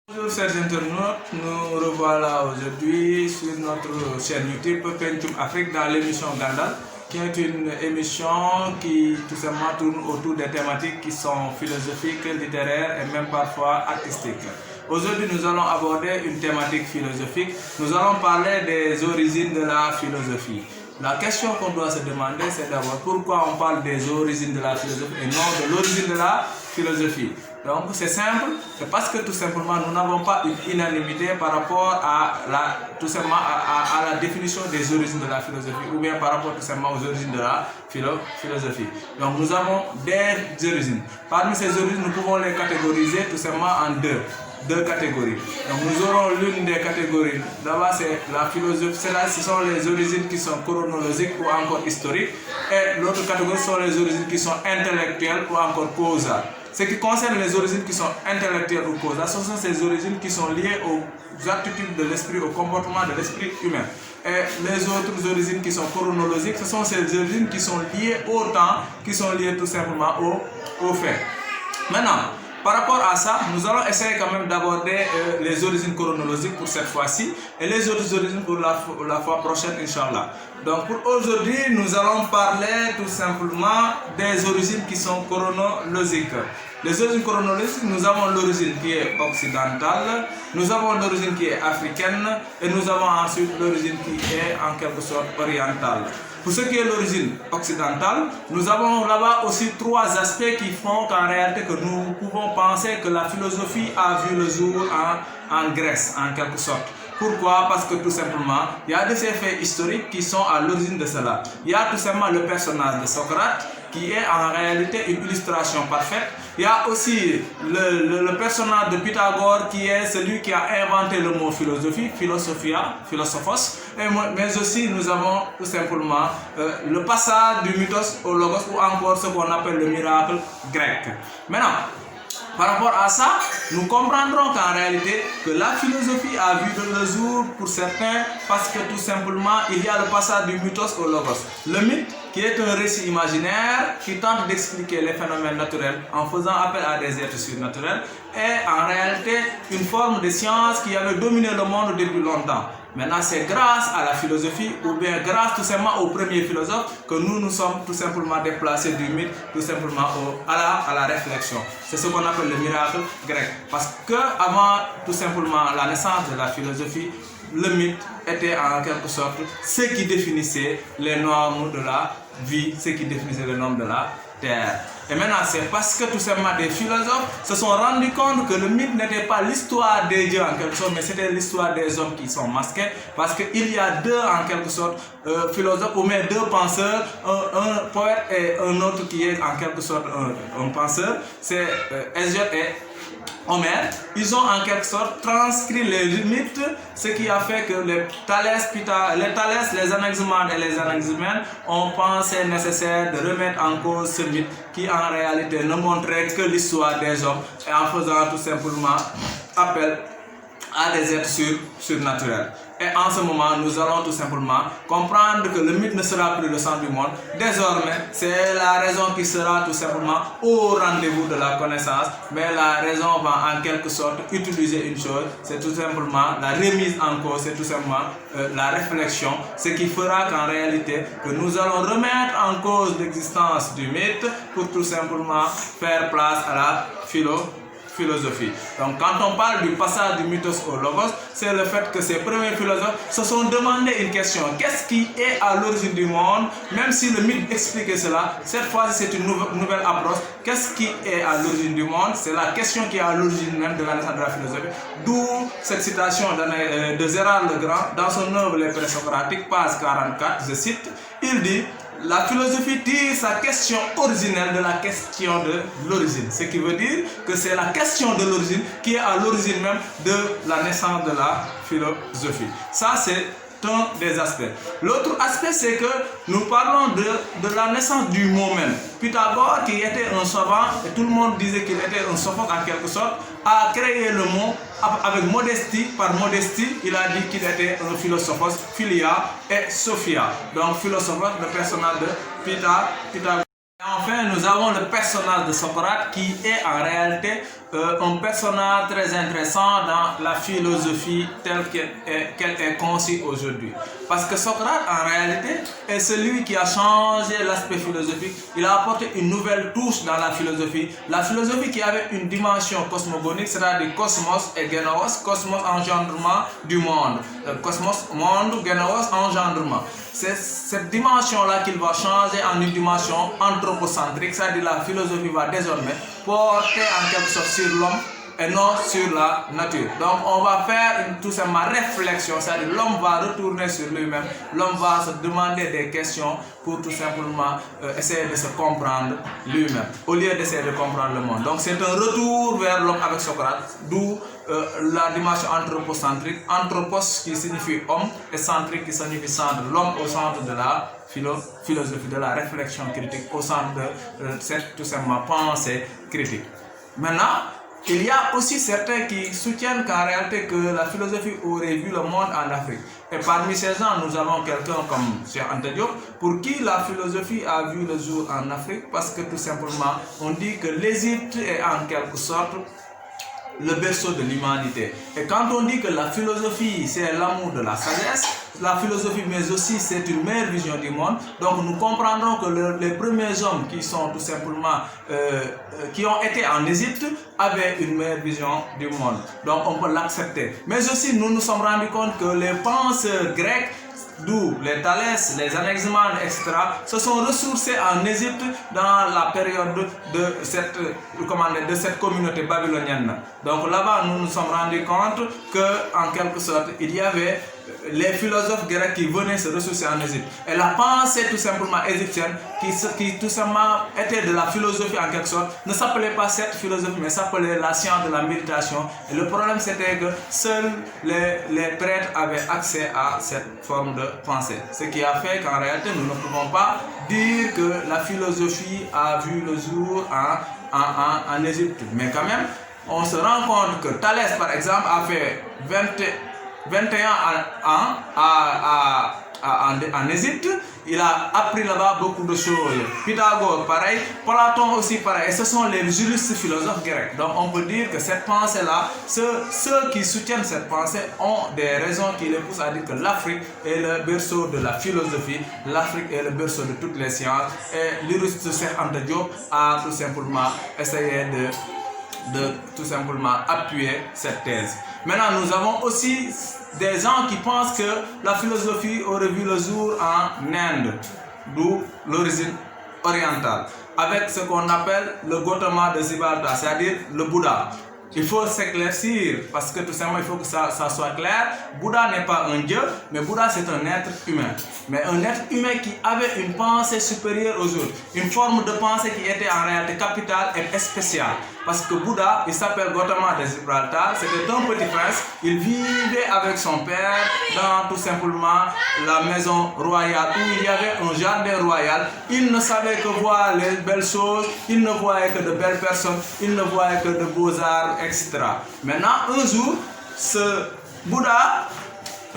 Bonjour chers internautes, nous revoilà aujourd'hui sur notre chaîne YouTube Pentium Afrique dans l'émission Gandalf, qui est une émission qui tout simplement tourne autour des thématiques qui sont philosophiques, littéraires et même parfois artistiques. Aujourd'hui, nous allons aborder une thématique philosophique. Nous allons parler des origines de la philosophie. La question qu'on doit se demander, c'est d'abord pourquoi on parle des origines de la philosophie et non de l'origine de la philosophie. Donc c'est simple, c'est parce que tout simplement nous n'avons pas une unanimité par rapport à la définition des origines de la philosophie ou bien par rapport tout simplement aux origines de la philosophie. Donc nous avons des origines. Parmi ces origines, nous pouvons les catégoriser tout simplement en deux catégories. Donc nous aurons l'une des catégories, d'abord c'est la philosophie, ce sont les origines qui sont chronologiques ou encore historiques, et l'autre catégorie sont les origines qui sont intellectuelles ou encore causales. Ce qui concerne les origines qui sont intellectuelles ou causales, ce sont ces origines qui sont liées aux attitudes de l'esprit, au comportement de l'esprit humain. Et les autres origines qui sont chronologiques, ce sont ces origines qui sont liées au temps, qui sont liées tout simplement aux faits. Maintenant, par rapport à ça, nous allons essayer quand même d'aborder les origines chronologiques pour cette fois-ci et les autres origines pour la fois prochaine, Inch'Allah. Donc pour aujourd'hui, nous allons parler tout simplement des origines qui sont chronologiques. Les origines chronologiques, nous avons l'origine qui est occidentale, nous avons l'origine qui est africaine et nous avons ensuite l'origine qui est en quelque sorte orientale. Pour ce qui est l'origine occidentale, nous avons là-bas aussi trois aspects qui font qu'en réalité que nous pouvons penser que la philosophie a vu le jour en Grèce, en quelque sorte. Pourquoi? Parce que tout simplement, il y a des faits historiques qui sont à l'origine de cela. Il y a tout simplement le personnage de Socrate, qui est en réalité une illustration parfaite. Il y a aussi le personnage de Pythagore, qui est celui qui a inventé le mot philosophie, philosophos. Mais aussi nous avons tout simplement le passage du mythos au logos, ou encore ce qu'on appelle le miracle grec. Maintenant, par rapport à ça, nous comprendrons qu'en réalité, que la philosophie a vu le jour pour certains parce que tout simplement, il y a le passage du mythos au logos. Le mythe, qui est un récit imaginaire qui tente d'expliquer les phénomènes naturels en faisant appel à des êtres surnaturels, est en réalité une forme de science qui avait dominé le monde depuis longtemps. Maintenant, c'est grâce à la philosophie ou bien grâce tout simplement aux premiers philosophes que nous sommes tout simplement déplacés du mythe tout simplement à la réflexion. C'est ce qu'on appelle le miracle grec. Parce que avant tout simplement la naissance de la philosophie, le mythe était en quelque sorte ce qui définissait les normes de la vie, ce qui définissait les normes de la terre. Et maintenant, c'est parce que tout simplement des philosophes se sont rendus compte que le mythe n'était pas l'histoire des dieux en quelque sorte, mais c'était l'histoire des hommes qui sont masqués. Parce qu'il y a deux en quelque sorte philosophes, ou même deux penseurs, un poète et un autre qui est en quelque sorte un penseur. C'est Hésiode et Homère. Ils ont en quelque sorte transcrit les mythes, ce qui a fait que les Thalès, les Anaximandes et les Anaximènes ont pensé nécessaire de remettre en cause ce mythe qui en réalité ne montrait que l'histoire des hommes et en faisant tout simplement appel à des êtres surnaturels. Et en ce moment, nous allons tout simplement comprendre que le mythe ne sera plus le centre du monde. Désormais, c'est la raison qui sera tout simplement au rendez-vous de la connaissance. Mais la raison va en quelque sorte utiliser une chose, c'est tout simplement la remise en cause, c'est tout simplement la réflexion. Ce qui fera qu'en réalité, que nous allons remettre en cause l'existence du mythe pour tout simplement faire place à la philosophie. Donc quand on parle du passage du mythos au logos, c'est le fait que ces premiers philosophes se sont demandé une question. Qu'est-ce qui est à l'origine du monde? Même si le mythe expliquait cela, cette fois-ci c'est une nouvelle approche. Qu'est-ce qui est à l'origine du monde? C'est la question qui est à l'origine même de la naissance de la philosophie. D'où cette citation de Gérard Legrand dans son œuvre Les Présocratiques, page 44, je cite, il dit: la philosophie tire sa question originelle de la question de l'origine. Ce qui veut dire que c'est la question de l'origine qui est à l'origine même de la naissance de la philosophie. Ça, c'est un des aspects. L'autre aspect, c'est que nous parlons de la naissance du mot même. Pythagore, qui était un savant, et tout le monde disait qu'il était un Sophocle en quelque sorte, a créé le mot avec modestie. Par modestie, il a dit qu'il était un philosophos, philia et sophia. Donc philosophos, le personnage de Pythagore. Enfin, nous avons le personnage de Socrate qui est en réalité un personnage très intéressant dans la philosophie telle qu'elle est conçue aujourd'hui. Parce que Socrate, en réalité, est celui qui a changé l'aspect philosophique. Il a apporté une nouvelle touche dans la philosophie. La philosophie qui avait une dimension cosmogonique, c'est-à-dire cosmos et génos, cosmos engendrement du monde. Cosmos, monde, génos, engendrement. C'est cette dimension-là qu'il va changer en une dimension anthropocentrique, c'est-à-dire la philosophie va désormais porter en quelque sorte sur l'homme et non sur la nature. Donc on va faire tout simplement réflexion, c'est-à-dire l'homme va retourner sur lui-même, l'homme va se demander des questions pour tout simplement essayer de se comprendre lui-même, au lieu d'essayer de comprendre le monde. Donc c'est un retour vers l'homme avec Socrate, d'où la dimension anthropocentrique, anthropos qui signifie homme et centrique qui signifie centre, l'homme au centre de la philosophie, de la réflexion critique, au centre de cette tout simplement pensée critique. Maintenant, il y a aussi certains qui soutiennent qu'en réalité que la philosophie aurait vu le monde en Afrique. Et parmi ces gens, nous avons quelqu'un comme Cheikh Anta Diop, pour qui la philosophie a vu le jour en Afrique, parce que tout simplement, on dit que l'Égypte est en quelque sorte le berceau de l'humanité. Et quand on dit que la philosophie, c'est l'amour de la sagesse, la philosophie, mais aussi c'est une meilleure vision du monde, donc nous comprendrons que les premiers hommes qui sont tout simplement, qui ont été en Égypte, avaient une meilleure vision du monde. Donc on peut l'accepter. Mais aussi, nous nous sommes rendus compte que les penseurs grecs, d'où les Thalès, les Anaximanes, etc., se sont ressourcés en Égypte dans la période de cette communauté babylonienne. Donc là-bas, nous nous sommes rendus compte qu'en quelque sorte, il y avait les philosophes grecs qui venaient se ressourcer en Égypte. Et la pensée tout simplement égyptienne, qui tout simplement était de la philosophie en quelque sorte, ne s'appelait pas cette philosophie, mais s'appelait la science de la méditation. Et le problème c'était que seuls les prêtres avaient accès à cette forme de pensée. Ce qui a fait qu'en réalité, nous ne pouvons pas dire que la philosophie a vu le jour en Égypte. Mais quand même, on se rend compte que Thalès, par exemple, a fait 21 ans en Égypte, il a appris là-bas beaucoup de choses. Pythagore, pareil, Platon aussi, pareil. Et ce sont les juristes philosophes grecs. Donc on peut dire que cette pensée-là, ceux qui soutiennent cette pensée ont des raisons qui les poussent à dire que l'Afrique est le berceau de la philosophie, l'Afrique est le berceau de toutes les sciences. Et l'juriste Cheikh Anta Diop a tout simplement essayé de tout simplement appuyer cette thèse. Maintenant, nous avons aussi des gens qui pensent que la philosophie aurait vu le jour en Inde, d'où l'origine orientale, avec ce qu'on appelle le Gautama de Siddhartha, c'est-à-dire le Bouddha. Il faut s'éclaircir parce que tout simplement il faut que ça soit clair. Bouddha n'est pas un dieu, mais Bouddha c'est un être humain. Mais un être humain qui avait une pensée supérieure aux autres. Une forme de pensée qui était en réalité capitale et spéciale. Parce que Bouddha, il s'appelle Gautama de Siddhartha, c'était un petit prince. Il vivait avec son père dans tout simplement la maison royale où il y avait un jardin royal. Il ne savait que voir les belles choses, il ne voyait que de belles personnes, il ne voyait que de beaux-arts, etc. Maintenant, un jour, ce Bouddha,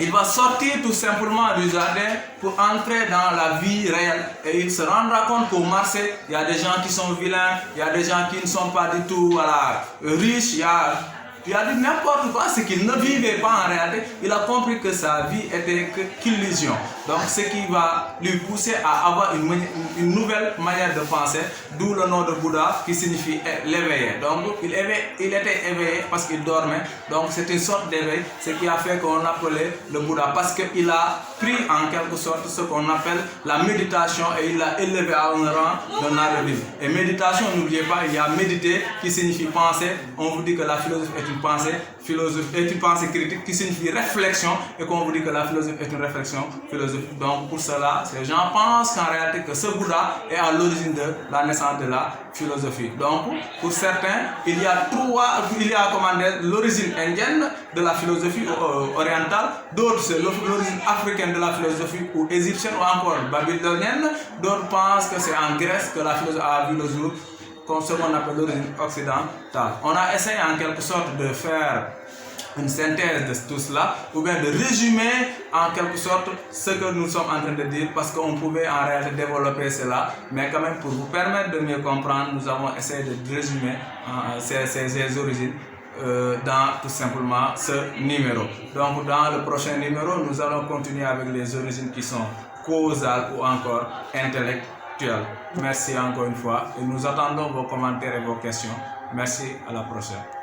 il va sortir tout simplement du jardin pour entrer dans la vie réelle. Et il se rendra compte qu'au marché, il y a des gens qui sont vilains, il y a des gens qui ne sont pas du tout riches, il a dit n'importe quoi, c'est qu'il ne vivait pas en réalité. Il a compris que sa vie était qu'illusion. Donc ce qui va lui pousser à avoir une nouvelle manière de penser, d'où le nom de Bouddha qui signifie l'éveillé. Donc il était éveillé parce qu'il dormait. Donc c'est une sorte d'éveil, ce qui a fait qu'on appelait le Bouddha, parce qu'il a pris en quelque sorte ce qu'on appelle la méditation et il l'a élevé à un rang d'un art de vivre. Et méditation, n'oubliez pas, il y a méditer qui signifie penser. On vous dit que la philosophie est une pensée critique qui signifie réflexion, et qu'on vous dit que la philosophie est une réflexion philosophique. Donc pour cela, ces gens pensent qu'en réalité que ce Bouddha est à l'origine de la naissance de la philosophie. Donc pour certains, il y a l'origine indienne de la philosophie orientale, d'autres c'est l'origine africaine de la philosophie ou égyptienne ou encore babylonienne, d'autres pensent que c'est en Grèce que la philosophie a vu le jour, comme ce qu'on appelle l'origine occidentale. On a essayé en quelque sorte de faire une synthèse de tout cela, ou bien de résumer en quelque sorte ce que nous sommes en train de dire, parce qu'on pouvait en réalité développer cela, mais quand même pour vous permettre de mieux comprendre, nous avons essayé de résumer ces origines dans tout simplement ce numéro. Donc dans le prochain numéro, nous allons continuer avec les origines qui sont causales ou encore intellectuelles. Merci encore une fois et nous attendons vos commentaires et vos questions. Merci, à la prochaine.